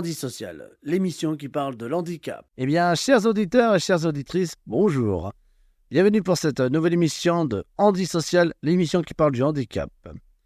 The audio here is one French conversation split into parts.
Handy Social, l'émission qui parle de l'handicap. Eh bien, chers auditeurs et chères auditrices, bonjour. Bienvenue pour cette nouvelle émission de Handy Social, l'émission qui parle du handicap.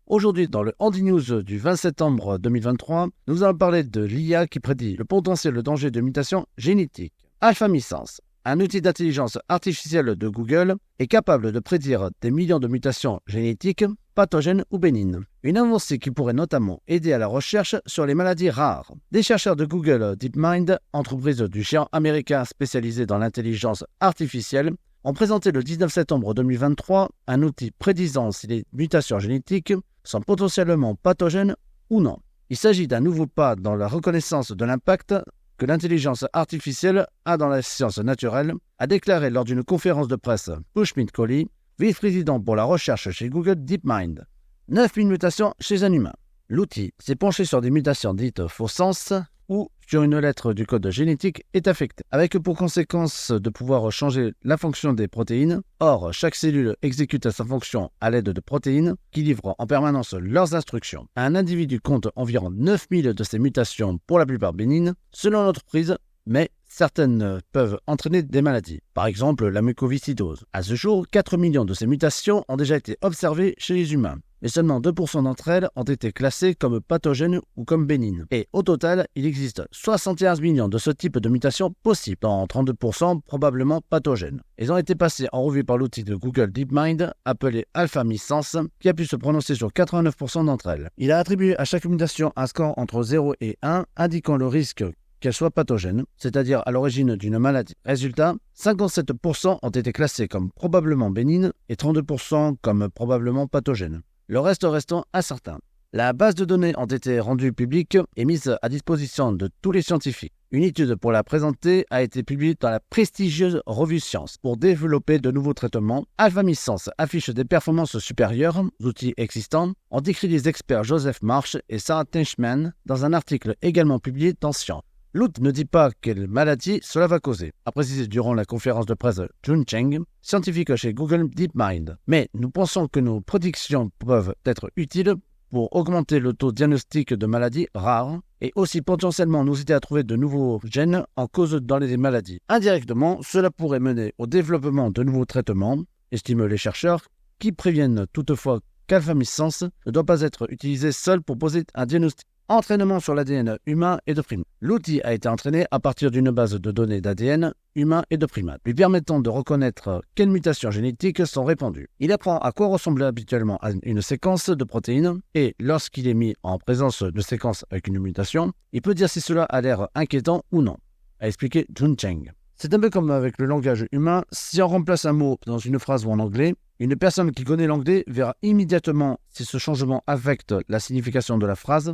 Aujourd'hui, dans le Handy News du 20 septembre 2023, nous allons parler de l'IA qui prédit le potentiel danger de mutation génétique. AlphaMiSense, un outil d'intelligence artificielle de Google, est capable de prédire des millions de mutations génétiques, pathogènes ou bénignes. Une avancée qui pourrait notamment aider à la recherche sur les maladies rares. Des chercheurs de Google DeepMind, entreprise du géant américain spécialisée dans l'intelligence artificielle, ont présenté le 19 septembre 2023 un outil prédisant si les mutations génétiques sont potentiellement pathogènes ou non. Il s'agit d'un nouveau pas dans la reconnaissance de l'impact que l'intelligence artificielle a dans la science naturelle, a déclaré lors d'une conférence de presse Pushmit Kohli, vice-président pour la recherche chez Google DeepMind. 9000 mutations chez un humain. L'outil s'est penché sur des mutations dites faux sens ou sur une lettre du code génétique est affectée, avec pour conséquence de pouvoir changer la fonction des protéines. Or, chaque cellule exécute sa fonction à l'aide de protéines qui livrent en permanence leurs instructions. Un individu compte environ 9000 de ces mutations, pour la plupart bénignes, selon l'entreprise, mais certaines peuvent entraîner des maladies, par exemple la mucoviscidose. À ce jour, 4 millions de ces mutations ont déjà été observées chez les humains, mais seulement 2% d'entre elles ont été classées comme pathogènes ou comme bénignes. Et au total, il existe 71 millions de ce type de mutations possibles, dont 32% probablement pathogènes. Ils ont été passés en revue par l'outil de Google DeepMind, appelé AlphaMiSense, qui a pu se prononcer sur 89% d'entre elles. Il a attribué à chaque mutation un score entre 0 et 1, indiquant le risque qu'elle soit pathogène, c'est-à-dire à l'origine d'une maladie. Résultat, 57% ont été classés comme probablement bénignes et 32% comme probablement pathogènes. Le reste restant incertain. La base de données a été rendue publique et mise à disposition de tous les scientifiques. Une étude pour la présenter a été publiée dans la prestigieuse revue Science. Pour développer de nouveaux traitements, AlphaMiSense affiche des performances supérieures aux outils existants, ont décrit les experts Joseph Marsh et Sarah Teichmann dans un article également publié dans Science. L'outil ne dit pas quelle maladie cela va causer, a précisé durant la conférence de presse Jun Cheng, scientifique chez Google DeepMind. Mais nous pensons que nos prédictions peuvent être utiles pour augmenter le taux diagnostic de maladies rares et aussi potentiellement nous aider à trouver de nouveaux gènes en cause dans les maladies. Indirectement, cela pourrait mener au développement de nouveaux traitements, estiment les chercheurs, qui préviennent toutefois qu'AlphaMiSense ne doit pas être utilisé seul pour poser un diagnostic. Entraînement sur l'ADN humain et de primates. L'outil a été entraîné à partir d'une base de données d'ADN humain et de primates, lui permettant de reconnaître quelles mutations génétiques sont répandues. Il apprend à quoi ressemble habituellement une séquence de protéines et, lorsqu'il est mis en présence de séquences avec une mutation, il peut dire si cela a l'air inquiétant ou non, a expliqué Jun Cheng. C'est un peu comme avec le langage humain, si on remplace un mot dans une phrase ou en anglais, une personne qui connaît l'anglais verra immédiatement si ce changement affecte la signification de la phrase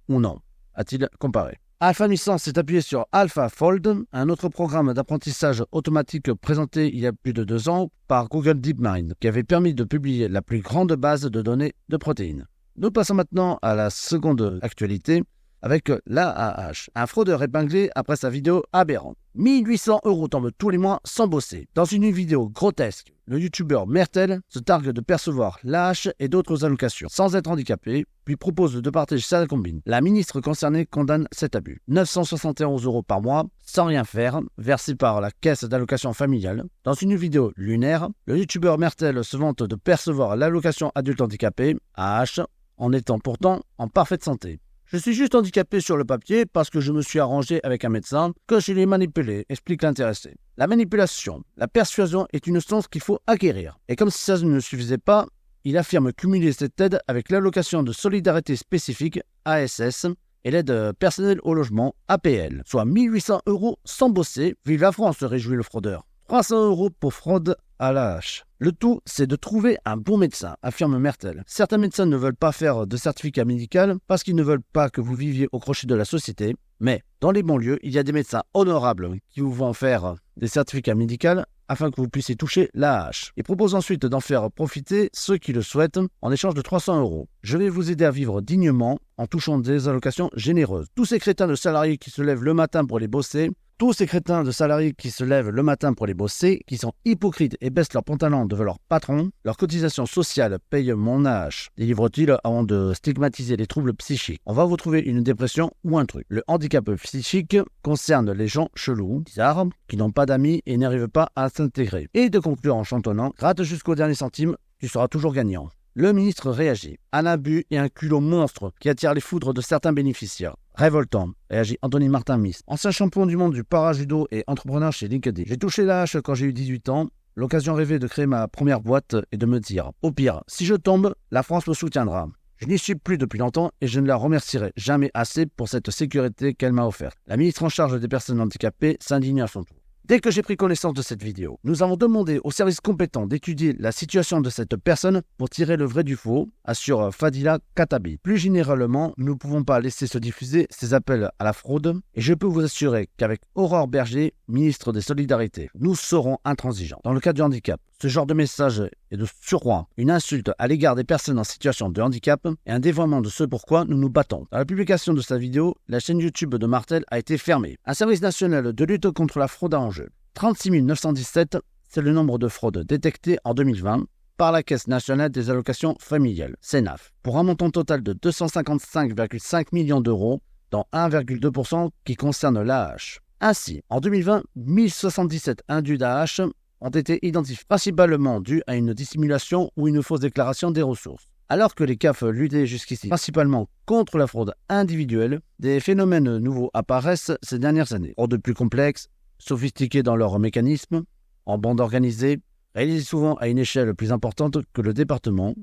ou non, a-t-il comparé. AlphaMiSense s'est appuyé sur AlphaFold, un autre programme d'apprentissage automatique présenté il y a plus de 2 ans par Google DeepMind, qui avait permis de publier la plus grande base de données de protéines. Nous passons maintenant à la seconde actualité, avec l'AAH, un fraudeur épinglé après sa vidéo aberrante. 1800 € tombent tous les mois sans bosser. Dans une vidéo grotesque, le youtubeur Mertel se targue de percevoir l'AAH et d'autres allocations sans être handicapé, puis propose de partager sa combine. La ministre concernée condamne cet abus. 971 € par mois, sans rien faire, versés par la caisse d'allocation familiale. Dans une vidéo lunaire, le youtubeur Mertel se vante de percevoir l'allocation adulte handicapé, AAH, en étant pourtant en parfaite santé. Je suis juste handicapé sur le papier parce que je me suis arrangé avec un médecin que je l'ai manipulé, explique l'intéressé. La manipulation, la persuasion est une science qu'il faut acquérir. Et comme si ça ne suffisait pas, il affirme cumuler cette aide avec l'allocation de solidarité spécifique, ASS, et l'aide personnelle au logement, APL, soit 1800 € sans bosser. Vive la France, se réjouit le fraudeur. 300 € pour fraude à l'AAH. Le tout, c'est de trouver un bon médecin, affirme Mertel. Certains médecins ne veulent pas faire de certificat médical parce qu'ils ne veulent pas que vous viviez au crochet de la société. Mais dans les bons lieux, il y a des médecins honorables qui vous vont faire des certificats médicaux afin que vous puissiez toucher l'AAH. Il propose ensuite d'en faire profiter ceux qui le souhaitent en échange de 300 €. Je vais vous aider à vivre dignement en touchant des allocations généreuses. Tous ces crétins de salariés qui se lèvent le matin pour les bosser Tous ces crétins de salariés qui se lèvent le matin pour les bosser, qui sont hypocrites et baissent leurs pantalons devant leur patron, leurs cotisations sociales payent mon âge. Délivre-t-il avant de stigmatiser les troubles psychiques. On va vous trouver une dépression ou un truc. Le handicap psychique concerne les gens chelous, bizarres, qui n'ont pas d'amis et n'arrivent pas à s'intégrer. Et de conclure en chantonnant, gratte jusqu'au dernier centime, tu seras toujours gagnant. Le ministre réagit. Un abus et un culot monstre qui attire les foudres de certains bénéficiaires. Révoltant, réagit Anthony Martin-Miss, ancien champion du monde du para-judo et entrepreneur chez LinkedIn. J'ai touché la hache quand j'ai eu 18 ans. L'occasion rêvée de créer ma première boîte et de me dire, au pire, si je tombe, la France me soutiendra. Je n'y suis plus depuis longtemps et je ne la remercierai jamais assez pour cette sécurité qu'elle m'a offerte. La ministre en charge des personnes handicapées s'indigne à son tour. Dès que j'ai pris connaissance de cette vidéo, nous avons demandé aux services compétents d'étudier la situation de cette personne pour tirer le vrai du faux, assure Fadila Katabi. Plus généralement, nous ne pouvons pas laisser se diffuser ces appels à la fraude et je peux vous assurer qu'avec Aurore Berger, ministre des Solidarités, nous serons intransigeants. Dans le cas du handicap, ce genre de message est de surcroît une insulte à l'égard des personnes en situation de handicap et un dévoiement de ce pourquoi nous nous battons. Dans la publication de sa vidéo, la chaîne YouTube de Martel a été fermée. Un service national de lutte contre la fraude a en jeu. 36 917, c'est le nombre de fraudes détectées en 2020 par la Caisse nationale des allocations familiales, CNAF, pour un montant total de 255,5 millions d'euros, dont 1,2% qui concerne l'AAH. Ainsi, en 2020, 1077 indus d'AAH ont été identifiés, principalement dus à une dissimulation ou une fausse déclaration des ressources. Alors que les CAF luttaient jusqu'ici principalement contre la fraude individuelle, des phénomènes nouveaux apparaissent ces dernières années. Fraudes plus complexes, sophistiquées dans leurs mécanismes, en bande organisée, réalisées souvent à une échelle plus importante que le département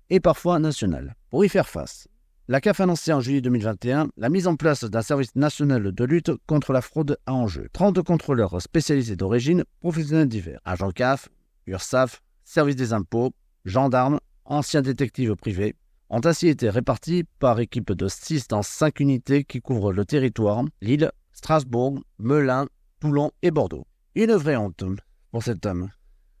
et parfois nationale. Pour y faire face, la CAF a annoncé en juillet 2021 la mise en place d'un service national de lutte contre la fraude à enjeu. 30 contrôleurs spécialisés d'origine, professionnels divers, agents CAF, URSSAF, service des impôts, gendarmes, anciens détectives privés, ont ainsi été répartis par équipe de 6 dans 5 unités qui couvrent le territoire, Lille, Strasbourg, Melun, Toulon et Bordeaux. Une vraie honte pour cet homme.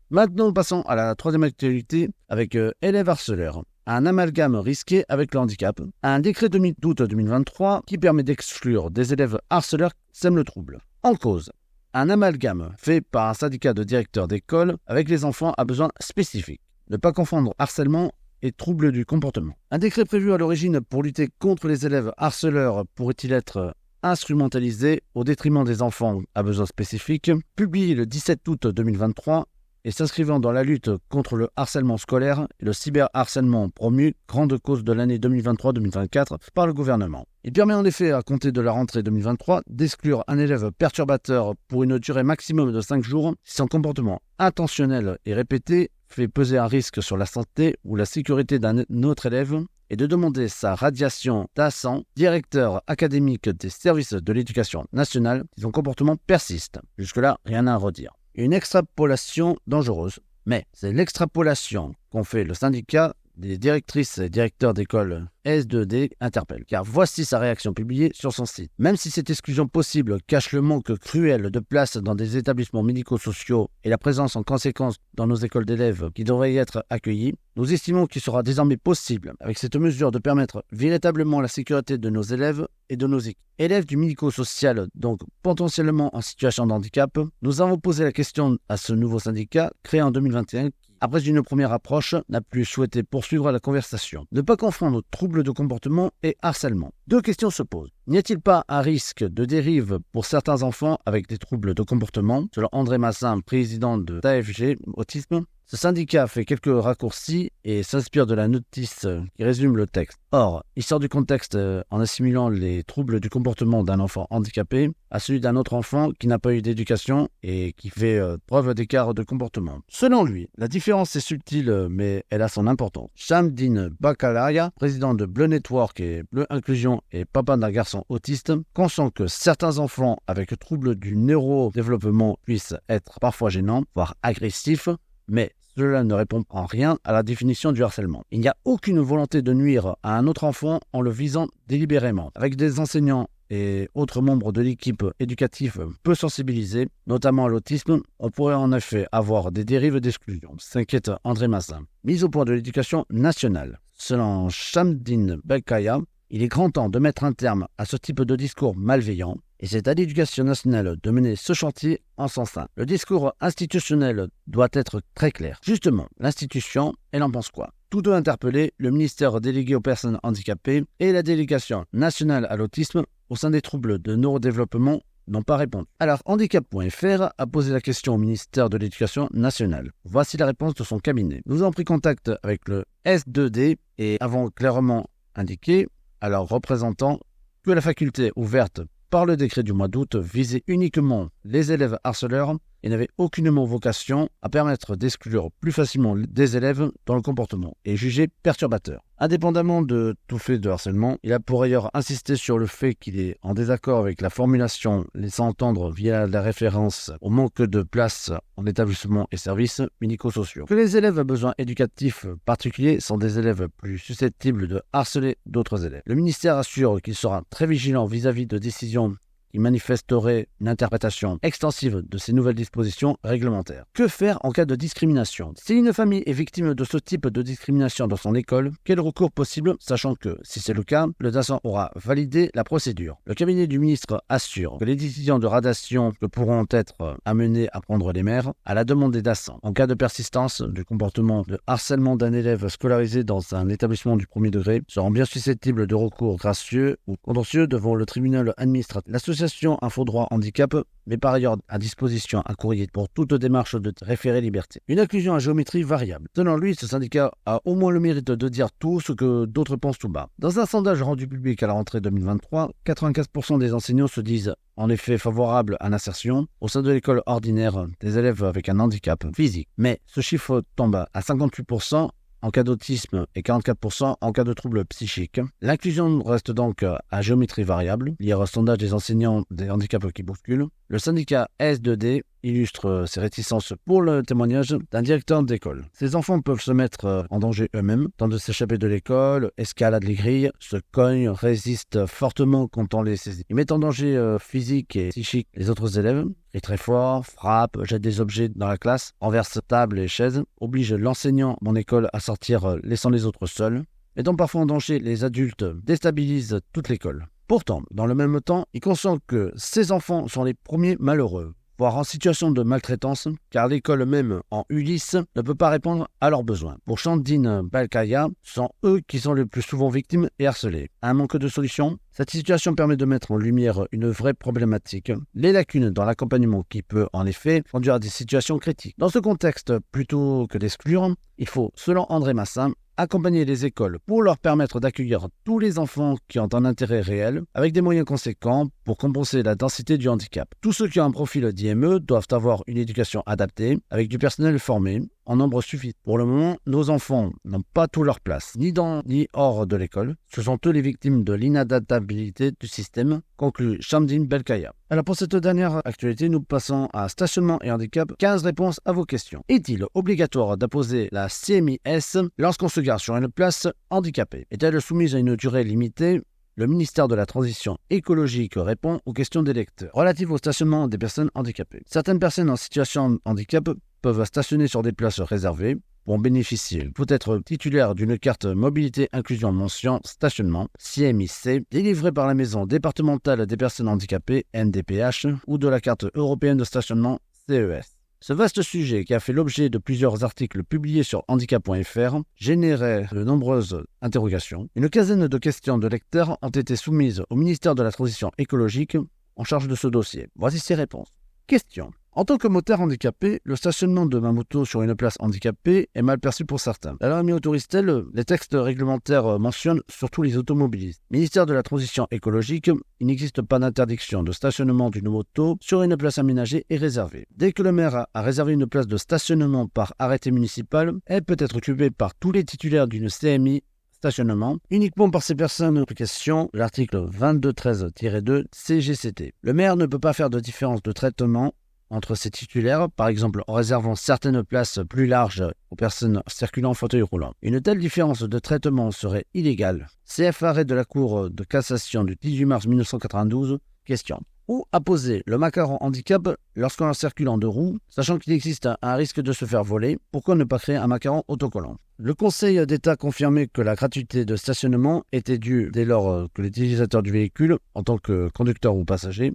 Maintenant, passons à la troisième actualité avec élèves harceleurs. Un amalgame risqué avec le handicap. Un décret d'août 2023 qui permet d'exclure des élèves harceleurs sème le trouble. En cause, un amalgame fait par un syndicat de directeurs d'école avec les enfants à besoins spécifiques. Ne pas confondre harcèlement et trouble du comportement. Un décret prévu à l'origine pour lutter contre les élèves harceleurs pourrait-il être instrumentalisé au détriment des enfants à besoins spécifiques, publié le 17 août 2023 et s'inscrivant dans la lutte contre le harcèlement scolaire et le cyberharcèlement promu, grande cause de l'année 2023-2024 par le gouvernement. Il permet en effet, à compter de la rentrée 2023, d'exclure un élève perturbateur pour une durée maximum de 5 jours si son comportement intentionnel et répété fait peser un risque sur la santé ou la sécurité d'un autre élève et de demander sa radiation d'Assan, directeur académique des services de l'éducation nationale, si son comportement persiste. Jusque-là, rien à redire. Une extrapolation dangereuse, mais c'est l'extrapolation qu'ont fait le syndicat des directrices et directeurs d'école S2D interpelle, car voici sa réaction publiée sur son site. Même si cette exclusion possible cache le manque cruel de place dans des établissements médico-sociaux et la présence en conséquence dans nos écoles d'élèves qui devraient y être accueillis, nous estimons qu'il sera désormais possible, avec cette mesure, de permettre véritablement la sécurité de nos élèves et de nos équipes. Élèves du médico-social, donc potentiellement en situation de handicap, nous avons posé la question à ce nouveau syndicat créé en 2021 qui, après une première approche, n'a plus souhaité poursuivre la conversation. Ne pas confondre troubles de comportement et harcèlement. Deux questions se posent. N'y a-t-il pas un risque de dérive pour certains enfants avec des troubles de comportement? Selon André Massin, président de l'AFG Autisme, ce syndicat fait quelques raccourcis et s'inspire de la notice qui résume le texte. Or, il sort du contexte en assimilant les troubles du comportement d'un enfant handicapé à celui d'un autre enfant qui n'a pas eu d'éducation et qui fait preuve d'écart de comportement. Selon lui, la différence est subtile mais elle a son importance. Shamdine Bakalaya, président de Bleu Network et Bleu Inclusion et papa d'un garçon autiste, consent que certains enfants avec troubles du neurodéveloppement puissent être parfois gênants, voire agressifs, mais cela ne répond en rien à la définition du harcèlement. Il n'y a aucune volonté de nuire à un autre enfant en le visant délibérément. Avec des enseignants et autres membres de l'équipe éducative peu sensibilisés, notamment à l'autisme, on pourrait en effet avoir des dérives d'exclusion, s'inquiète André Massin. Mise au point de l'éducation nationale. Selon Shamdine Belkaya, il est grand temps de mettre un terme à ce type de discours malveillant et c'est à l'Éducation nationale de mener ce chantier en son sein. Le discours institutionnel doit être très clair. Justement, l'institution, elle en pense quoi? Tous deux interpellés, le ministère délégué aux personnes handicapées et la délégation nationale à l'autisme au sein des troubles de neurodéveloppement n'ont pas répondu. Alors, handicap.fr a posé la question au ministère de l'Éducation nationale. Voici la réponse de son cabinet. Nous avons pris contact avec le S2D et avons clairement indiqué à leurs représentants que la faculté ouverte par le décret du mois d'août visait uniquement les élèves harceleurs et n'avait aucunement vocation à permettre d'exclure plus facilement des élèves dont le comportement est jugé perturbateur. Indépendamment de tout fait de harcèlement, il a pour ailleurs insisté sur le fait qu'il est en désaccord avec la formulation laissant entendre via la référence au manque de place en établissements et services médico-sociaux. Que les élèves à besoins éducatifs particuliers sont des élèves plus susceptibles de harceler d'autres élèves. Le ministère assure qu'il sera très vigilant vis-à-vis de décisions qui manifesterait une interprétation extensive de ces nouvelles dispositions réglementaires. Que faire en cas de discrimination? Si une famille est victime de ce type de discrimination dans son école, quel recours possible, sachant que, si c'est le cas, le DASAN aura validé la procédure? Le cabinet du ministre assure que les décisions de radiation que pourront être amenées à prendre les maires, à la demande des DASAN, en cas de persistance du comportement de harcèlement d'un élève scolarisé dans un établissement du premier degré, seront bien susceptibles de recours gracieux ou contentieux devant le tribunal administratif. L'association Infodroit Handicap met par ailleurs à disposition un courrier pour toute démarche de référé liberté. Une inclusion à géométrie variable. Selon lui, ce syndicat a au moins le mérite de dire tout ce que d'autres pensent tout bas. Dans un sondage rendu public à la rentrée 2023, 95% des enseignants se disent en effet favorables à l'insertion au sein de l'école ordinaire des élèves avec un handicap physique. Mais ce chiffre tombe à 58% en cas d'autisme et 44% en cas de troubles psychiques. L'inclusion reste donc à géométrie variable. Lire sondage des enseignants des handicaps qui bousculent. Le syndicat S2D illustre ses réticences pour le témoignage d'un directeur d'école. Ces enfants peuvent se mettre en danger eux-mêmes, tentent de s'échapper de l'école, escaladent les grilles, se cognent, résistent fortement quand on les saisit. Ils mettent en danger physique et psychique les autres élèves, crient très fort, frappent, jettent des objets dans la classe, renversent tables et chaises, obligent l'enseignant en école à sortir laissant les autres seuls, mettant parfois en danger les adultes, déstabilisent toute l'école. Pourtant, dans le même temps, il consent que ces enfants sont les premiers malheureux, voire en situation de maltraitance, car l'école même en Ulysse ne peut pas répondre à leurs besoins. Pour Chandine Balkaya, ce sont eux qui sont les plus souvent victimes et harcelés. Un manque de solution? Cette situation permet de mettre en lumière une vraie problématique, les lacunes dans l'accompagnement qui peut en effet conduire à des situations critiques. Dans ce contexte, plutôt que d'exclure, il faut, selon André Massin, accompagner les écoles pour leur permettre d'accueillir tous les enfants qui ont un intérêt réel, avec des moyens conséquents pour compenser la densité du handicap. Tous ceux qui ont un profil d'IME doivent avoir une éducation adaptée, avec du personnel formé, en nombre suffisant. Pour le moment, nos enfants n'ont pas toute leur place, ni dans ni hors de l'école. Ce sont eux les victimes de l'inadaptabilité du système, conclut Chandine Belkaya. Alors pour cette dernière actualité, nous passons à stationnement et handicap. 15 réponses à vos questions. Est-il obligatoire d'apposer la CMIS lorsqu'on se gare sur une place handicapée? Est-elle soumise à une durée limitée? Le ministère de la Transition écologique répond aux questions des lecteurs relatives au stationnement des personnes handicapées. Certaines personnes en situation de handicap peuvent stationner sur des places réservées. Pour en bénéficier, il faut être titulaire d'une carte mobilité inclusion mention stationnement CMIC délivrée par la Maison départementale des personnes handicapées MDPH ou de la carte européenne de stationnement CES. Ce vaste sujet, qui a fait l'objet de plusieurs articles publiés sur handicap.fr, générait de nombreuses interrogations. Une quinzaine de questions de lecteurs ont été soumises au ministère de la Transition écologique en charge de ce dossier. Voici ses réponses. Question. En tant que motard handicapé, le stationnement de ma moto sur une place handicapée est mal perçu pour certains. La loi m'y autorise-t-elle? Les textes réglementaires mentionnent surtout les automobilistes. Ministère de la Transition écologique, il n'existe pas d'interdiction de stationnement d'une moto sur une place aménagée et réservée. Dès que le maire a réservé une place de stationnement par arrêté municipal, elle peut être occupée par tous les titulaires d'une CMI stationnement, uniquement par ces personnes en application de l'article 2213-2 CGCT. Le maire ne peut pas faire de différence de traitement entre ces titulaires, par exemple en réservant certaines places plus larges aux personnes circulant en fauteuil roulant. Une telle différence de traitement serait illégale. CF arrêt de la Cour de cassation du 18 mars 1992, question. Où apposer le macaron handicap lorsqu'on circule en deux roues, sachant qu'il existe un risque de se faire voler? Pourquoi ne pas créer un macaron autocollant? Le Conseil d'État confirmait que la gratuité de stationnement était due dès lors que l'utilisateur du véhicule, en tant que conducteur ou passager,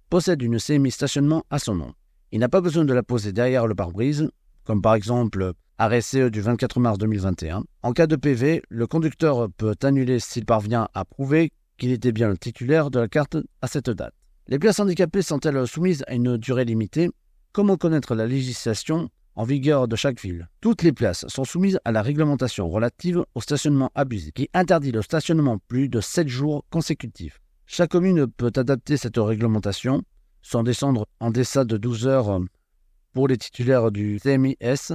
possède une CMI stationnement à son nom. Il n'a pas besoin de la poser derrière le pare-brise, comme par exemple arrêt CE du 24 mars 2021. En cas de PV, le conducteur peut annuler s'il parvient à prouver qu'il était bien le titulaire de la carte à cette date. Les places handicapées sont-elles soumises à une durée limitée? Comment connaître la législation en vigueur de chaque ville? Toutes les places sont soumises à la réglementation relative au stationnement abusif, qui interdit le stationnement plus de 7 jours consécutifs. Chaque commune peut adapter cette réglementation, sans descendre en deçà de 12 heures pour les titulaires du CMI-S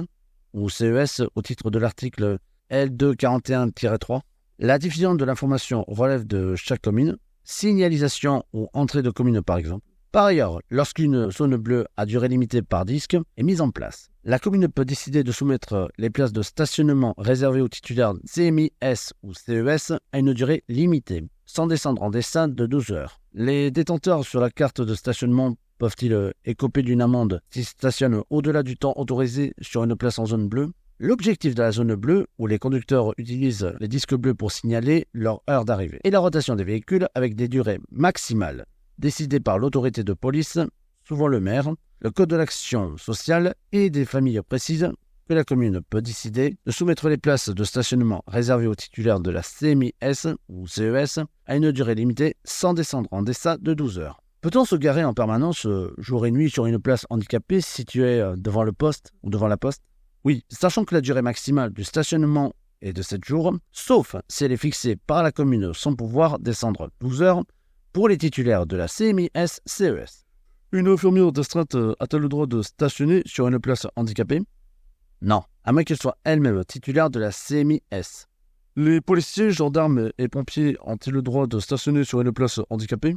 ou CES au titre de l'article L241-3. La diffusion de l'information relève de chaque commune, signalisation ou entrée de commune par exemple. Par ailleurs, lorsqu'une zone bleue à durée limitée par disque est mise en place, la commune peut décider de soumettre les places de stationnement réservées aux titulaires CMI-S ou CES à une durée limitée, sans descendre en deçà de 12 heures. Les détenteurs sur la carte de stationnement peuvent-ils écoper d'une amende s'ils stationnent au-delà du temps autorisé sur une place en zone bleue? L'objectif de la zone bleue, où les conducteurs utilisent les disques bleus pour signaler leur heure d'arrivée, est la rotation des véhicules avec des durées maximales décidées par l'autorité de police, souvent le maire. Le Code de l'action sociale et des familles précise que la commune peut décider de soumettre les places de stationnement réservées aux titulaires de la CMI-S ou CES à une durée limitée sans descendre en deçà de 12 heures. Peut-on se garer en permanence jour et nuit sur une place handicapée située devant le poste ou devant la poste? Oui, sachant que la durée maximale du stationnement est de 7 jours, sauf si elle est fixée par la commune sans pouvoir descendre 12 heures pour les titulaires de la CMI-S-CES. Une infirmière d'astreinte a-t-elle le droit de stationner sur une place handicapée? Non, à moins qu'elle soit elle-même titulaire de la CMI-S. Les policiers, gendarmes et pompiers ont-ils le droit de stationner sur une place handicapée?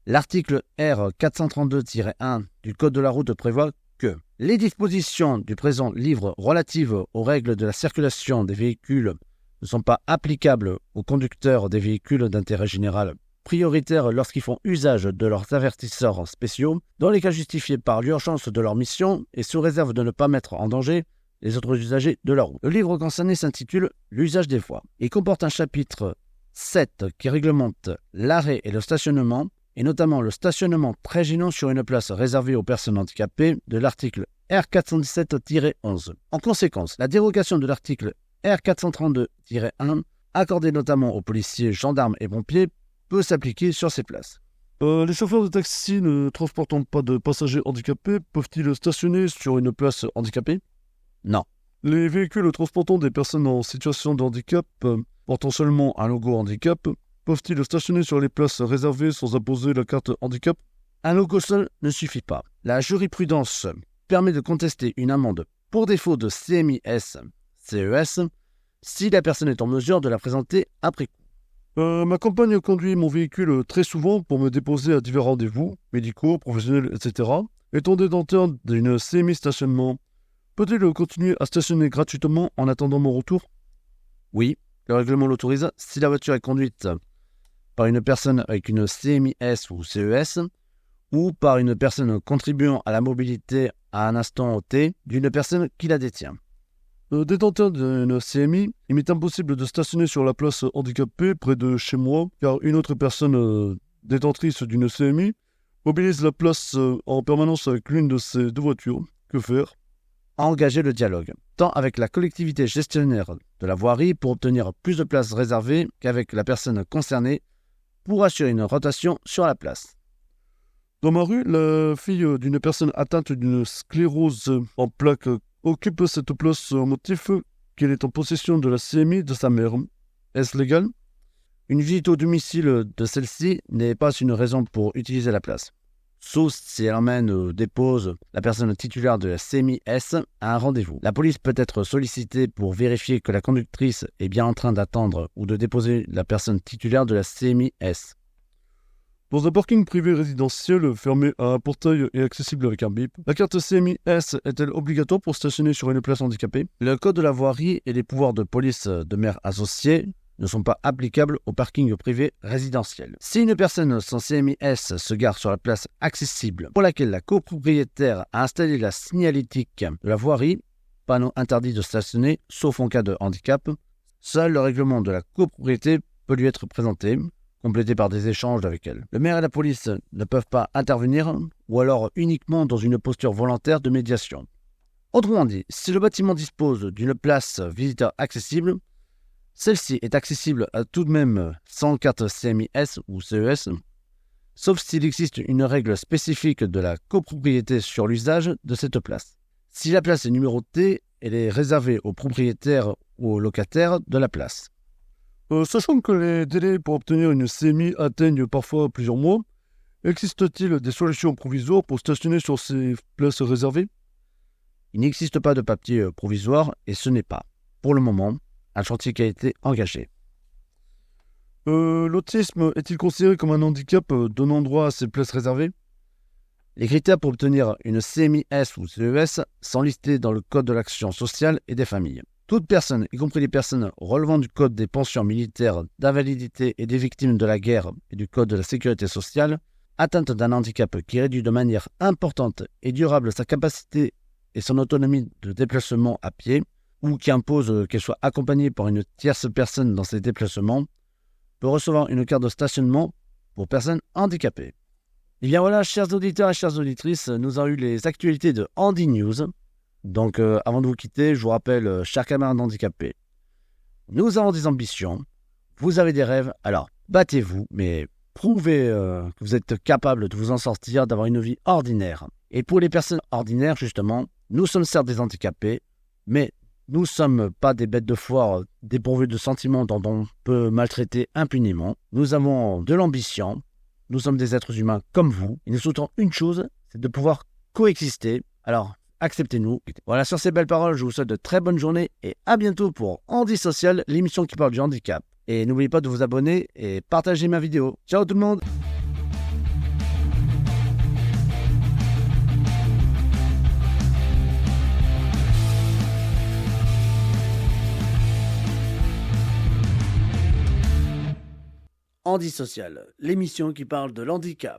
L'article R432-1 du Code de la route prévoit que les dispositions du présent livre relatives aux règles de la circulation des véhicules ne sont pas applicables aux conducteurs des véhicules d'intérêt général prioritaires lorsqu'ils font usage de leurs avertisseurs spéciaux, dans les cas justifiés par l'urgence de leur mission et sous réserve de ne pas mettre en danger les autres usagers de la route. Le livre concerné s'intitule « L'usage des voies » et comporte un chapitre 7 qui réglemente l'arrêt et le stationnement, et notamment le stationnement très gênant sur une place réservée aux personnes handicapées de l'article R417-11. En conséquence, la dérogation de l'article R432-1, accordée notamment aux policiers, gendarmes et pompiers, peut s'appliquer sur ces places. Les chauffeurs de taxi ne transportant pas de passagers handicapés peuvent-ils stationner sur une place handicapée? Non. Les véhicules transportant des personnes en situation de handicap, portant seulement un logo handicap, peuvent-ils stationner sur les places réservées sans imposer la carte handicap? Un logo seul ne suffit pas. La jurisprudence permet de contester une amende pour défaut de CMI-S-CES si la personne est en mesure de la présenter après coup. Ma compagne conduit mon véhicule très souvent pour me déposer à divers rendez-vous, médicaux, professionnels, etc. Étant détenteur d'une CMI-stationnement, peut-elle continuer à stationner gratuitement en attendant mon retour? Oui, le règlement l'autorise si la voiture est conduite par une personne avec une CMI-S ou CES ou par une personne contribuant à la mobilité à un instant T d'une personne qui la détient. Détenteur d'une CMI, il m'est impossible de stationner sur la place handicapée près de chez moi car une autre personne détentrice d'une CMI mobilise la place en permanence avec l'une de ces deux voitures. Que faire? Engager le dialogue, tant avec la collectivité gestionnaire de la voirie pour obtenir plus de places réservées qu'avec la personne concernée pour assurer une rotation sur la place. Dans ma rue, la fille d'une personne atteinte d'une sclérose en plaques occupe cette place au motif qu'elle est en possession de la CMI de sa mère. Est-ce légal? Une visite au domicile de celle-ci n'est pas une raison pour utiliser la place, sauf si elle emmène ou dépose la personne titulaire de la CMI-S à un rendez-vous. La police peut être sollicitée pour vérifier que la conductrice est bien en train d'attendre ou de déposer la personne titulaire de la CMI-S. Dans un parking privé résidentiel fermé à un portail et accessible avec un bip, la carte CMI-S est-elle obligatoire pour stationner sur une place handicapée? Le code de la voirie et les pouvoirs de police de maire associés ne sont pas applicables au parking privé résidentiel. Si une personne sans CMI-S se gare sur la place accessible pour laquelle la copropriétaire a installé la signalétique de la voirie, panneau interdit de stationner, sauf en cas de handicap, seul le règlement de la copropriété peut lui être présenté. complétés par des échanges avec elle. Le maire et la police ne peuvent pas intervenir, ou alors uniquement dans une posture volontaire de médiation. Autrement dit, si le bâtiment dispose d'une place visiteur accessible, celle-ci est accessible à tout de même sans carte CMIS ou CES, sauf s'il existe une règle spécifique de la copropriété sur l'usage de cette place. Si la place est numérotée, elle est réservée aux propriétaires ou aux locataires de la place. Sachant que les délais pour obtenir une CMI atteignent parfois plusieurs mois, existe-t-il des solutions provisoires pour stationner sur ces places réservées ? Il n'existe pas de papier provisoire et ce n'est pas, pour le moment, un chantier qui a été engagé. L'autisme est-il considéré comme un handicap donnant droit à ces places réservées ? Les critères pour obtenir une CMIS ou CES sont listés dans le Code de l'action sociale et des familles. Toute personne, y compris les personnes relevant du Code des pensions militaires, d'invalidité et des victimes de la guerre et du Code de la sécurité sociale, atteinte d'un handicap qui réduit de manière importante et durable sa capacité et son autonomie de déplacement à pied, ou qui impose qu'elle soit accompagnée par une tierce personne dans ses déplacements, peut recevoir une carte de stationnement pour personnes handicapées. Et bien voilà, chers auditeurs et chères auditrices, nous avons eu les actualités de Handy News. Donc avant de vous quitter, je vous rappelle, chers camarades handicapés, nous avons des ambitions, vous avez des rêves, alors battez-vous, mais prouvez que vous êtes capable de vous en sortir, d'avoir une vie ordinaire. Et pour les personnes ordinaires, justement, nous sommes certes des handicapés, mais nous ne sommes pas des bêtes de foire dépourvues de sentiments dont on peut maltraiter impunément. Nous avons de l'ambition, nous sommes des êtres humains comme vous, et nous souhaitons une chose, c'est de pouvoir coexister. Alors, acceptez-nous. Voilà, sur ces belles paroles, je vous souhaite de très bonnes journées et à bientôt pour Handy Social, l'émission qui parle du handicap. Et n'oubliez pas de vous abonner et partager ma vidéo. Ciao tout le monde! Handy Social, l'émission qui parle de l'handicap.